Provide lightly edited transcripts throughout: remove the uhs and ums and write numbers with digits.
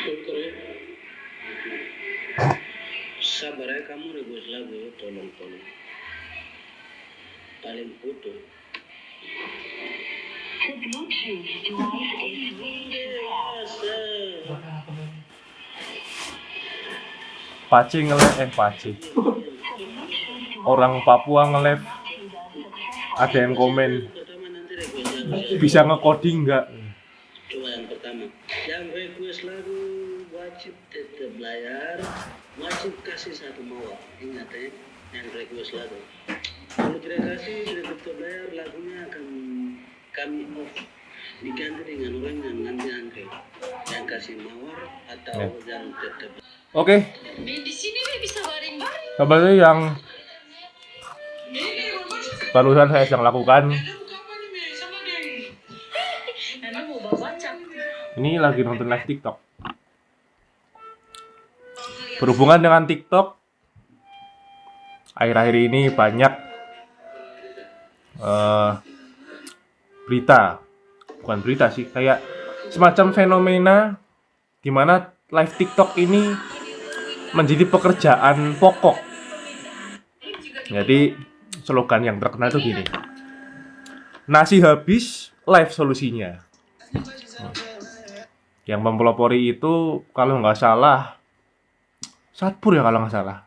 Syukur ya. Sabar ya kamu request lagu ya, tolong. Paling butuh. The Bluetooth device is ready to pair. Paci nge-live Paci. Orang Papua nge-live. Ada yang komen. Pertama nanti request lagu. Bisa nge-coding enggak? Coba yang pertama. Yang request lagu wajib tetap layar, wajib kasih satu mawar. Ingat ya, yang request lagu. Kalau tidak kasih tetap layar, lagunya akan kami off. Diganti dengan orang yang nanti antri. Yang kasih mawar atau yang tetap. Oke. Di sini bisa baring-baring. Sebenarnya yang barusan saya sedang lakukan. Anda mau baca? Ini lagi nonton live TikTok. Berhubungan dengan TikTok, akhir-akhir ini banyak bukan berita sih, kayak semacam fenomena di mana live TikTok ini menjadi pekerjaan pokok. Jadi slogan yang terkenal itu gini: nasi habis, live solusinya. Yang mempelopori itu kalau nggak salah Satpur ya, kalau nggak salah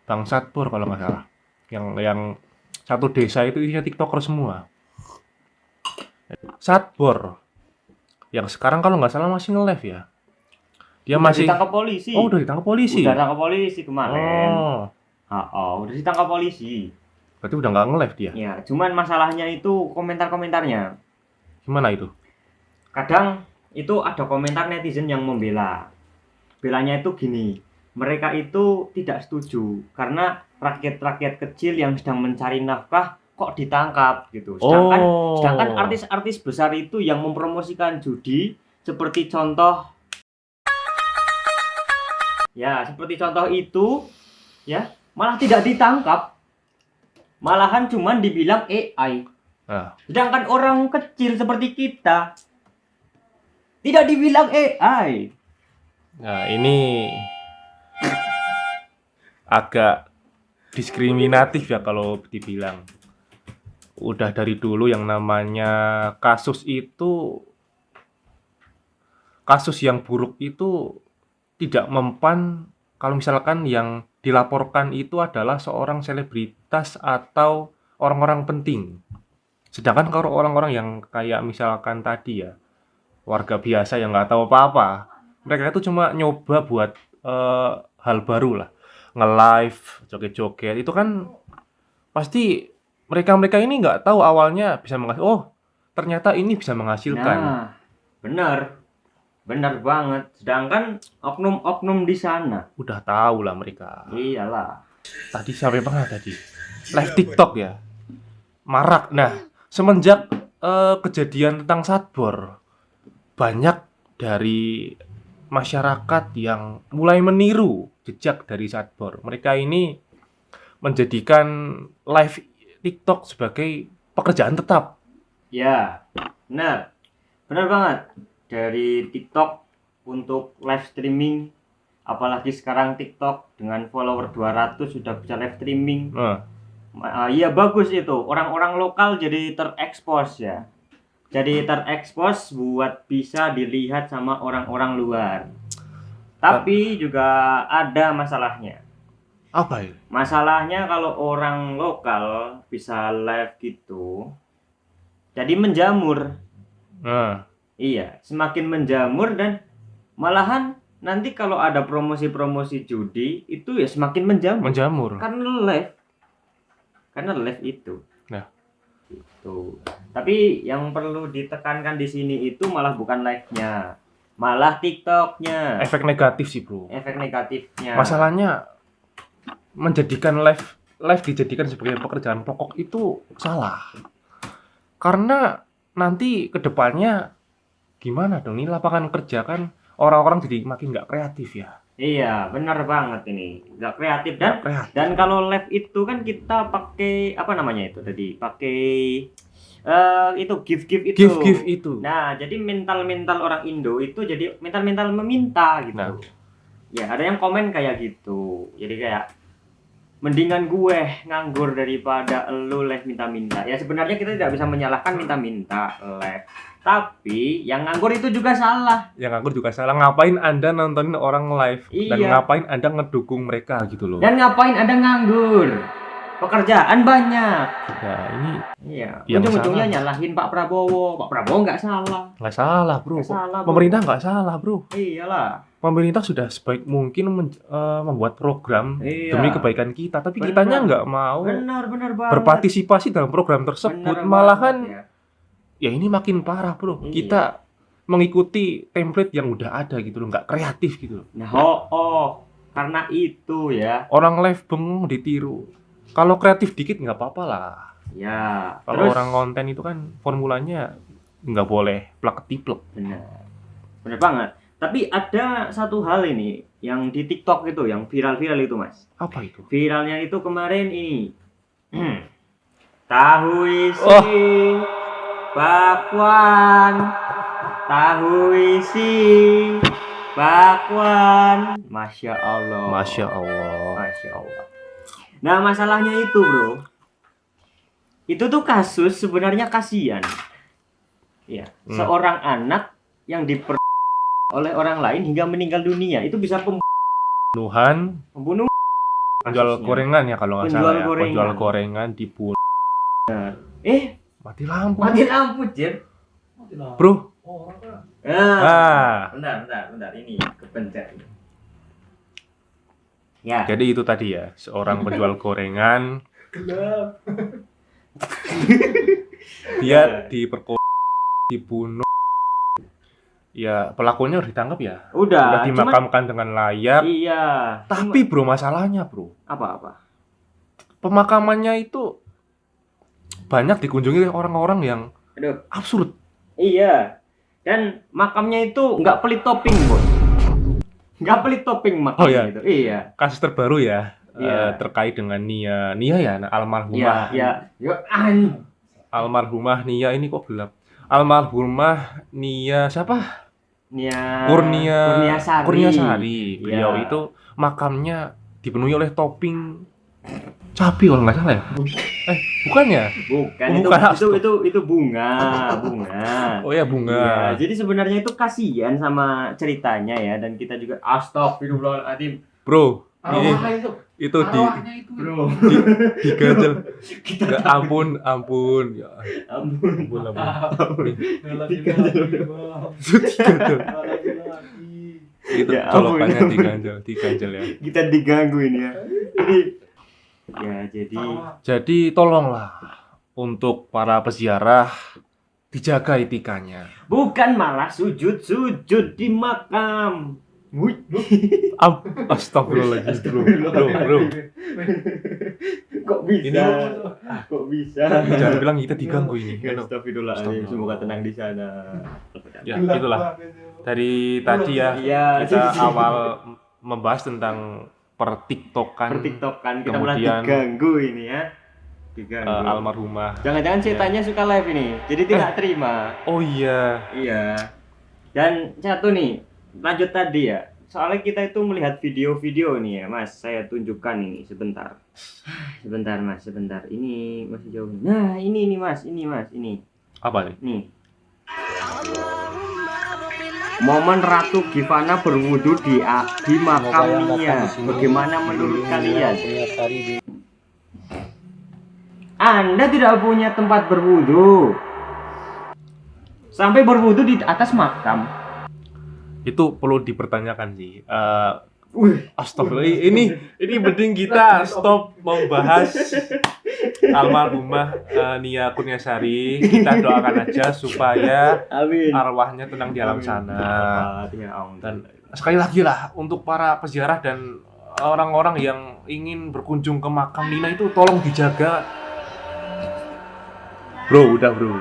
Bang Satpur kalau nggak salah, yang satu desa itu isinya tiktoker semua. Satpur yang sekarang kalau nggak salah masih nge-live ya, dia udah masih ditangkap polisi. Oh, udah ditangkap polisi. Udah ditangkap polisi kemarin. Udah ditangkap polisi. Berarti udah nggak nge-live dia. Ya, cuman masalahnya itu komentar-komentarnya. Gimana itu? Kadang itu ada komentar netizen yang membela. Belanya itu gini, mereka itu tidak setuju karena rakyat-rakyat kecil yang sedang mencari nafkah kok ditangkap gitu. Sedangkan artis-artis besar itu yang mempromosikan judi seperti contoh itu ya, malah tidak ditangkap. Malahan cuman dibilang AI. Sedangkan orang kecil seperti kita tidak dibilang AI. Nah, ini agak diskriminatif ya kalau dibilang. Udah dari dulu yang namanya kasus yang buruk itu tidak mempan kalau misalkan yang dilaporkan itu adalah seorang selebritas atau orang-orang penting. Sedangkan kalau orang-orang yang kayak misalkan tadi ya, warga biasa yang nggak tahu apa-apa, mereka itu cuma nyoba buat hal baru lah, nge-live, joget-joget. Itu kan pasti mereka ini nggak tahu awalnya bisa menghasilkan. Oh, ternyata ini bisa menghasilkan. Nah, benar banget. Sedangkan oknum-oknum di sana udah tahu lah mereka. Iyalah. Tadi sampai mana tadi? Live TikTok ya, marak. Nah, semenjak kejadian tentang Satpur, banyak dari masyarakat yang mulai meniru jejak dari Satpur. Mereka ini menjadikan live TikTok sebagai pekerjaan tetap. Ya, benar banget. Dari TikTok untuk live streaming, apalagi sekarang TikTok dengan follower 200 sudah bisa live streaming. Iya, bagus itu. Orang-orang lokal jadi terekspos ya. Jadi terekspos buat bisa dilihat sama orang-orang luar. Tapi juga ada masalahnya. Apa itu? Masalahnya kalau orang lokal bisa live gitu, jadi menjamur. Iya, semakin menjamur dan malahan nanti kalau ada promosi-promosi judi itu ya semakin menjamur. Karena live itu. Nah, itu. Tapi yang perlu ditekankan di sini itu malah bukan live-nya, malah TikTok-nya. Efek negatif sih, bro. Efek negatifnya. Masalahnya menjadikan live dijadikan sebagai pekerjaan pokok itu salah. Karena nanti kedepannya gimana dong, ini lapangan kerja kan orang-orang jadi makin nggak kreatif ya. Iya, benar banget ini. Nggak kreatif dan kalau live itu kan kita pakai apa namanya itu tadi? Pakai itu gift-gift itu. Gift-gift itu. Nah, jadi mental-mental orang Indo itu jadi mental-mental meminta gitu. Nah. Ya, ada yang komen kayak gitu. Jadi kayak mendingan gue nganggur daripada elu les minta-minta. Ya sebenarnya kita tidak bisa menyalahkan minta-minta les. Tapi yang nganggur itu juga salah. Yang nganggur juga salah. Ngapain Anda nontonin orang live dan Iya. ngapain Anda ngedukung mereka gitu loh. Dan ngapain ada nganggur? Pekerjaan banyak. Ya ini Iya. Yang Ujung-ujungnya salah. nyalahin Pak Prabowo. Pak Prabowo nggak salah. nggak salah bro. Nggak salah, bro. Pemerintah nggak salah bro. Iyalah. Pemerintah sudah sebaik mungkin membuat program Iya. demi kebaikan kita, tapi Benar. kitanya nggak mau Benar banget. berpartisipasi dalam program tersebut. Benar Malahan banget, ya ini makin parah bro. Iya. Kita mengikuti template yang udah ada gitu loh, nggak kreatif gitu loh. Nah, karena itu ya. Orang live bengong ditiru. Kalau kreatif dikit nggak apa-apa lah. Ya. Kalau Terus orang konten itu kan formulanya nggak boleh plek-ketiplek. benar banget. Tapi ada satu hal ini yang di TikTok itu, yang viral-viral itu, Mas. Apa itu? Viralnya itu kemarin ini. Tahu isi bakwan. Tahu isi bakwan. Masya Allah. Masya Allah. Masya Allah. Nah, masalahnya itu, bro. Itu tuh kasus sebenarnya kasihan. Ya, seorang anak yang oleh orang lain hingga meninggal dunia itu bisa Tuhan pembunuh. penjual kasusnya. gorengan ya kalau nggak salah ya. Penjual Penjual gorengan. gorengan dibunuh. Eh, Mati lampu. mati lampu, Jir. Bro. Bentar. Ini kepencet. Ya. Jadi itu tadi ya, seorang penjual gorengan. Dia dibunuh. Ya, pelakunya udah ditangkap ya. Udah dimakamkan dengan layak. Iya. Tapi bro, masalahnya bro, Apa? pemakamannya itu banyak dikunjungi oleh orang-orang yang Aduh. absurd. Iya. Dan makamnya itu nggak pelit topping, Bos. Nggak pelit topping makamnya Oh, iya. itu. Iya. Kasus terbaru ya, Iya. terkait dengan Nia ya, almarhumah. Iya. Almarhumah Nia ini kok gelap. Almarhumah Nia siapa? Kurnia Sari. Beliau Iya. itu makamnya dipenuhi oleh topping cabai kalau nggak salah ya. Bukan ya? Bukan, Bukan, itu bunga. Oh ya, bunga. Iya, jadi sebenarnya itu kasihan sama ceritanya ya, dan kita juga astagfirullahaladzim. Bro, ini itu Bro, diganjel. kita Ya, ampun. Ya, ampun. Diganjel. Itu Ya, colokannya ampun. diganjel ya. Kita diganggu ini ya. Jadi tolonglah untuk para peziarah dijaga etikanya. Bukan malah sujud di makam. Astagfirullahaladzim, bro. Kok bisa? Ini Kok bisa? jangan bilang kita diganggu ini. Astagfirullahaladzim, semoga tenang di sana. Ya, itulah. Dari tadi ya, Iya, kita awal membahas tentang pertiktokan pertiktokan kita malah kemudian diganggu ini ya. Diganggu. almarhumah. Jangan-jangan ceritanya suka live ini, jadi tidak terima. Oh iya. Iya. Dan satu nih, lanjut tadi ya. Soalnya kita itu melihat video-video nih ya, Mas. Saya tunjukkan ini sebentar. Sebentar, Mas, sebentar. Ini masih jauh. Nah, ini nih, Mas. Ini. Apa nih? Nih. Momen Ratu Givana berwudu di makamnya. Bagaimana menurut kalian? Anda tidak punya tempat berwudu. Sampai berwudu di atas makam. Itu perlu dipertanyakan sih. Wih, Astagfirullah. Ini mending kita stop membahas almarhumah Nia Kurniasari. Kita doakan aja supaya amin. arwahnya tenang di alam sana. Ya ampun. Dan sekali lagi lah untuk para peziarah dan orang-orang yang ingin berkunjung ke makam Nina itu tolong dijaga. Bro, udah bro.